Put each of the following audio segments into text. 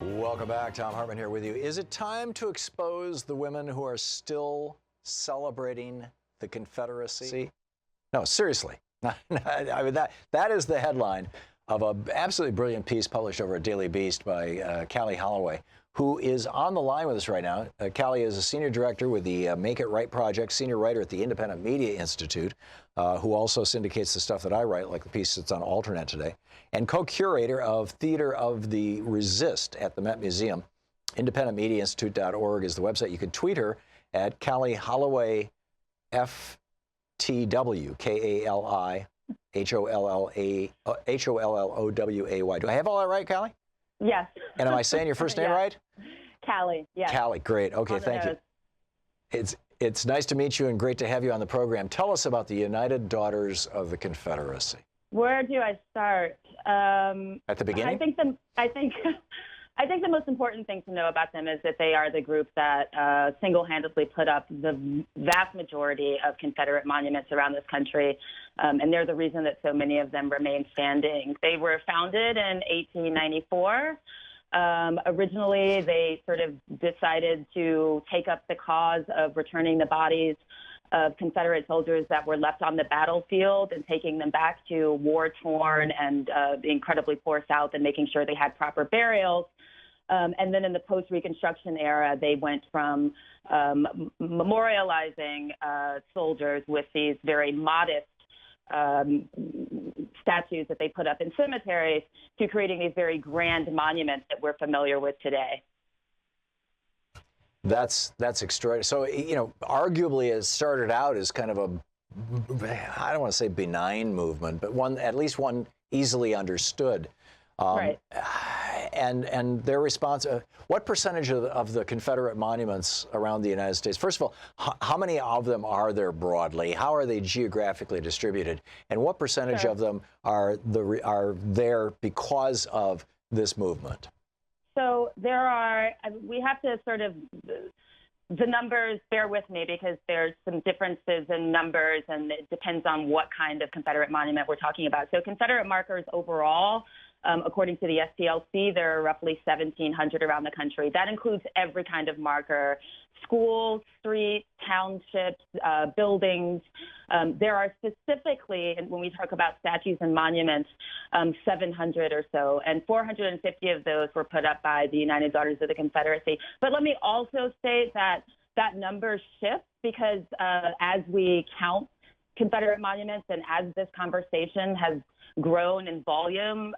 Welcome back. Thom Hartmann here with you. Is it time to expose the women who are still celebrating the Confederacy? No, seriously. I mean, that is the headline of an absolutely brilliant piece published over at Daily Beast by Holloway, who is on the line with us right now. Callie is a senior director with the Make It Right Project, senior writer at the Independent Media Institute, who also syndicates the stuff that I write, like the piece that's on Alternet today, and co-curator of Theater of the Resist at the Met Museum. IndependentMediaInstitute.org is the website. You can tweet her at Callie Holloway FTW, KALIHOLLOWAY. Do I have all that right, Callie? Yes. And am I saying your first name right? Callie, yes. Callie, great. Okay, thank you. It's nice to meet you and great to have you on the program. Tell us about the United Daughters of the Confederacy. Where do I start? At the beginning? I think the most important thing to know about them is that they are the group that single-handedly put up the vast majority of Confederate monuments around this country, and they're the reason that so many of them remain standing. They were founded in 1894. Originally, they sort of decided to take up the cause of returning the bodies of Confederate soldiers that were left on the battlefield and taking them back to war-torn and the incredibly poor South and making sure they had proper burials. And then in the post-Reconstruction era, they went from memorializing soldiers with these very modest statues that they put up in cemeteries to creating these very grand monuments that we're familiar with today. That's extraordinary. So, you know, arguably it started out as kind of a, I don't want to say benign movement, but at least one easily understood. Right. And their response, what percentage of the Confederate monuments around the United States, first of all, how many of them are there broadly? How are they geographically distributed? And what percentage of them are there because of this movement? So we have to sort of, the numbers, bear with me because there's some differences in numbers and it depends on what kind of Confederate monument we're talking about. So Confederate markers overall, according to the SPLC, there are roughly 1,700 around the country. That includes every kind of marker: schools, streets, townships, buildings. There are specifically, and when we talk about statues and monuments, 700 or so, and 450 of those were put up by the United Daughters of the Confederacy. But let me also state that that number shifts because as we count Confederate monuments and as this conversation has grown in volume,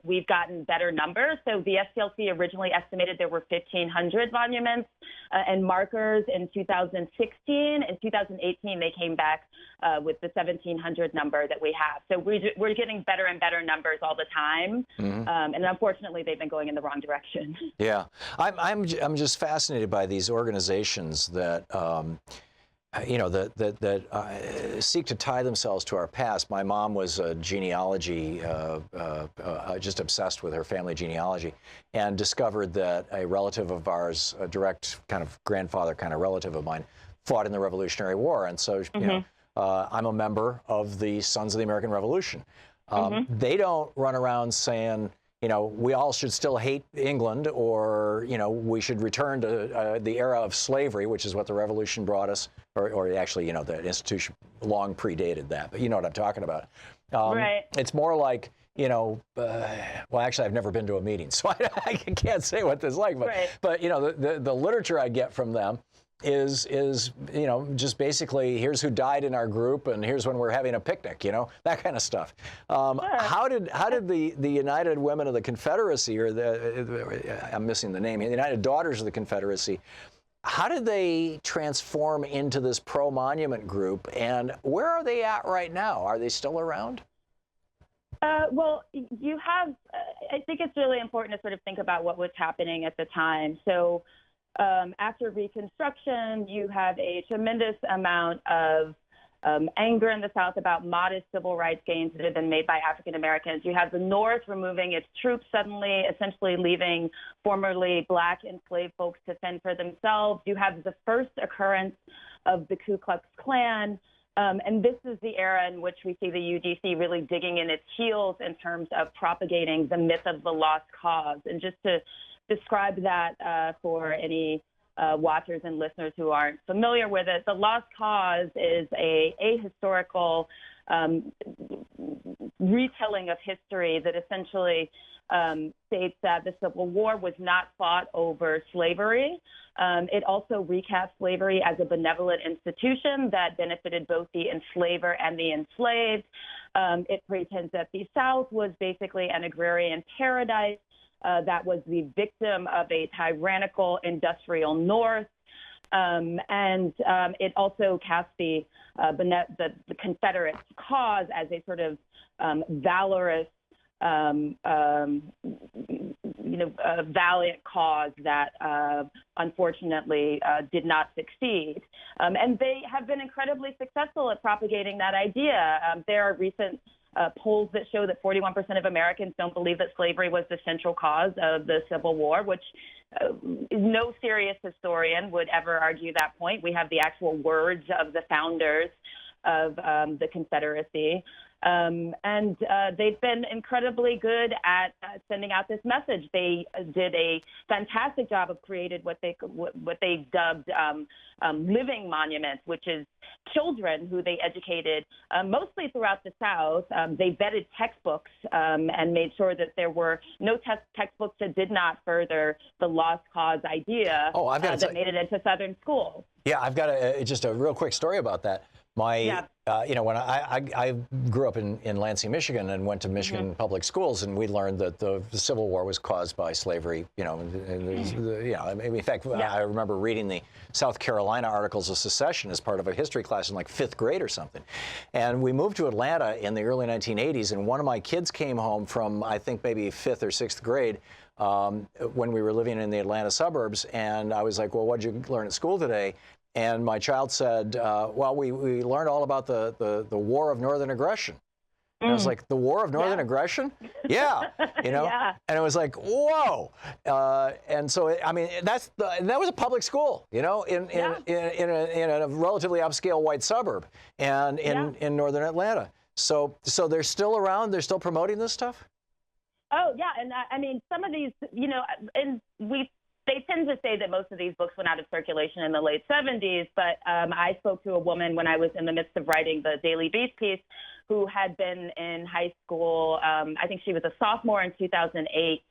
we've gotten better numbers. So the SPLC originally estimated there were 1,500 monuments and markers in 2016. In 2018, they came back with the 1,700 number that we have. So we're getting better and better numbers all the time. Mm-hmm. And unfortunately, they've been going in the wrong direction. Yeah, I'm just fascinated by these organizations that seek to tie themselves to our past. My mom was a genealogy, just obsessed with her family genealogy, and discovered that a relative of ours, a direct kind of grandfather kind of relative of mine, fought in the Revolutionary War. And so, you know, I'm a member of the Sons of the American Revolution. They don't run around saying, you know, we all should still hate England, or, you know, we should return to the era of slavery, which is what the Revolution brought us, or actually, you know, the institution long predated that, but you know what I'm talking about. Right. It's more like, you know, well, actually, I've never been to a meeting, so I can't say what this is like, but you know, the literature I get from them is you know, just basically, here's who died in our group and here's when we're having a picnic, you know, that kind of stuff. Sure. How did the United Women of the Confederacy, or I'm missing the name, the United Daughters of the Confederacy, how did they transform into this pro-monument group, and where are they at right now? Are they still around? Well, you have, I think it's really important to sort of think about what was happening at the time. So after Reconstruction, you have a tremendous amount of anger in the South about modest civil rights gains that have been made by African Americans. You have the North removing its troops suddenly, essentially leaving formerly Black enslaved folks to fend for themselves. You have the first occurrence of the Ku Klux Klan. And this is the era in which we see the UDC really digging in its heels in terms of propagating the myth of the lost cause. And just to describe that for any watchers and listeners who aren't familiar with it. The lost cause is a ahistorical retelling of history that essentially states that the Civil War was not fought over slavery. It also recaps slavery as a benevolent institution that benefited both the enslaver and the enslaved. It pretends that the South was basically an agrarian paradise that was the victim of a tyrannical industrial North. And it also casts the Confederate cause as a sort of valorous, valiant cause that unfortunately did not succeed. And they have been incredibly successful at propagating that idea. There are recent polls that show that 41% of Americans don't believe that slavery was the central cause of the Civil War, which no serious historian would ever argue that point. We have the actual words of the founders of the Confederacy. And they've been incredibly good at sending out this message. They did a fantastic job of creating what they dubbed living monuments, which is children who they educated mostly throughout the South. They vetted textbooks and made sure that there were no textbooks that did not further the lost cause idea that made it into Southern schools. Yeah, I've got just a real quick story about that. When I grew up in Lansing, Michigan, and went to Michigan public schools, and we learned that the Civil War was caused by slavery. In fact, I remember reading the South Carolina Articles of Secession as part of a history class in like 5th grade or something. And we moved to Atlanta in the early 1980s, and one of my kids came home from, I think, maybe 5th or 6th grade when we were living in the Atlanta suburbs. And I was like, well, what did you learn at school today? And my child said, well, we learned all about the War of Northern Aggression. And I was like, the War of Northern Aggression? Yeah, Yeah. And it was like, whoa. And so, that was a public school, in a relatively upscale white suburb and in northern Atlanta. So they're still around? They're still promoting this stuff? Oh, yeah. And some of these, they tend to say that most of these books went out of circulation in the late 70s, but I spoke to a woman when I was in the midst of writing the Daily Beast piece who had been in high school. I think she was a sophomore in 2008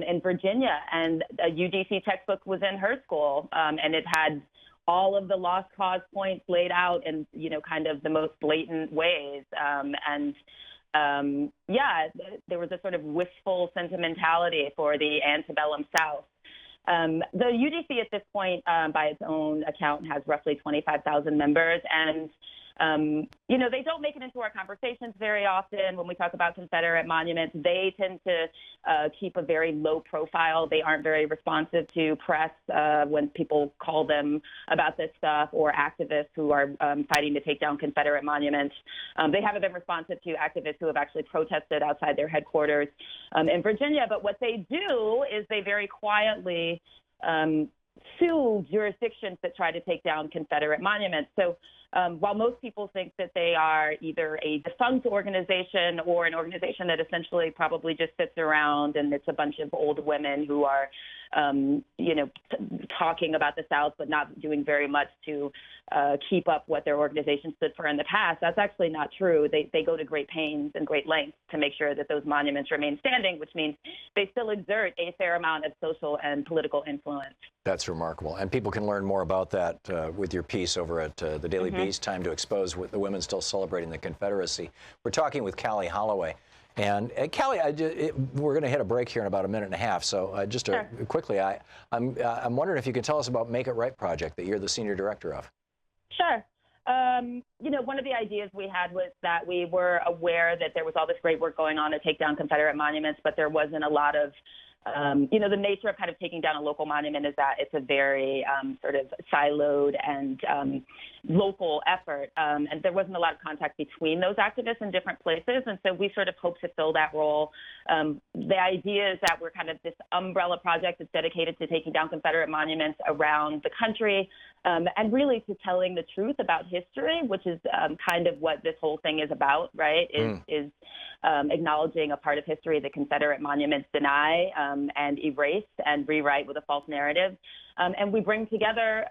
in Virginia, and a UDC textbook was in her school, and it had all of the lost cause points laid out in, kind of the most blatant ways. There was a sort of wistful sentimentality for the antebellum South. The UDC at this point, by its own account, has roughly 25,000 members, and they don't make it into our conversations very often when we talk about Confederate monuments. They tend to keep a very low profile. They aren't very responsive to press when people call them about this stuff, or activists who are fighting to take down Confederate monuments. They haven't been responsive to activists who have actually protested outside their headquarters in Virginia. But what they do is they very quietly sue jurisdictions that try to take down Confederate monuments. So while most people think that they are either a defunct organization or an organization that essentially probably just sits around and it's a bunch of old women who are, talking about the South but not doing very much to keep up what their organization stood for in the past, that's actually not true. They go to great pains and great lengths to make sure that those monuments remain standing, which means they still exert a fair amount of social and political influence. That's remarkable. And people can learn more about that with your piece over at the Daily Beast, Time to Expose the Women Still Celebrating the Confederacy. We're talking with Callie Holloway. And Callie, we're going to hit a break here in about a minute and a half. So quickly, I'm wondering if you can tell us about Make It Right Project that you're the senior director of. Sure. One of the ideas we had was that we were aware that there was all this great work going on to take down Confederate monuments, but there wasn't a lot of the nature of kind of taking down a local monument is that it's a very sort of siloed and local effort. And there wasn't a lot of contact between those activists in different places. And so we sort of hope to fill that role. The idea is that we're kind of this umbrella project that's dedicated to taking down Confederate monuments around the country and really to telling the truth about history, which is kind of what this whole thing is about, right? Is acknowledging a part of history that Confederate monuments deny. and erase and rewrite with a false narrative. And we bring together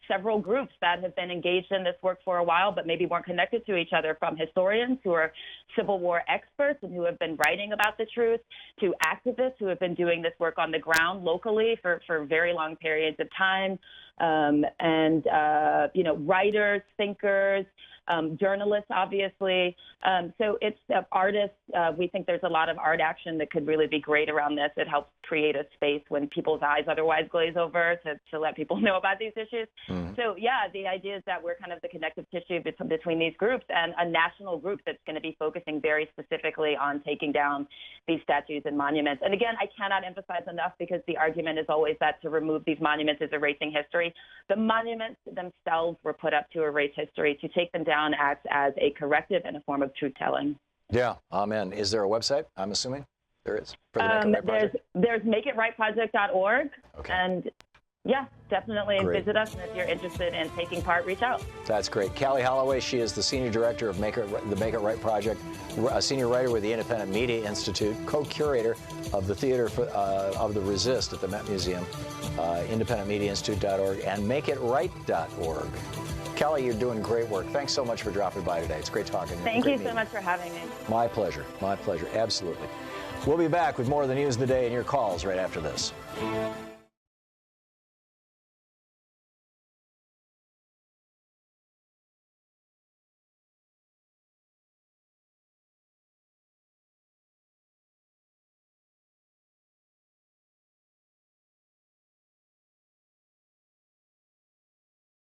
several groups that have been engaged in this work for a while, but maybe weren't connected to each other, from historians who are Civil War experts and who have been writing about the truth, to activists who have been doing this work on the ground locally for very long periods of time, and writers, thinkers, journalists, obviously. So it's artists. We think there's a lot of art action that could really be great around this. It helps create a space when people's eyes otherwise glaze over to let people know about these issues. Mm-hmm. So, yeah, the idea is that we're kind of the connective tissue between these groups, and a national group that's going to be focusing very specifically on taking down these statues and monuments. And again, I cannot emphasize enough, because the argument is always that to remove these monuments is erasing history. The monuments themselves were put up to erase history. To take them down acts as a corrective and a form of truth-telling. Yeah, amen. Is there a website, I'm assuming? There is, for the Make It Right Project? There's makeitRightProject.org. Okay. And, yeah, definitely Great. Visit us. And if you're interested in taking part, reach out. That's great. Callie Holloway, she is the Senior Director of the Make It Right Project, a senior writer with the Independent Media Institute, co-curator of the Theater of the Resist at the Met Museum, independentmediainstitute.org, and makeitright.org. Callie, you're doing great work. Thanks so much for dropping by today. It's great talking to you. Thank you so much for having me. My pleasure. My pleasure. Absolutely. We'll be back with more of the news of the day and your calls right after this.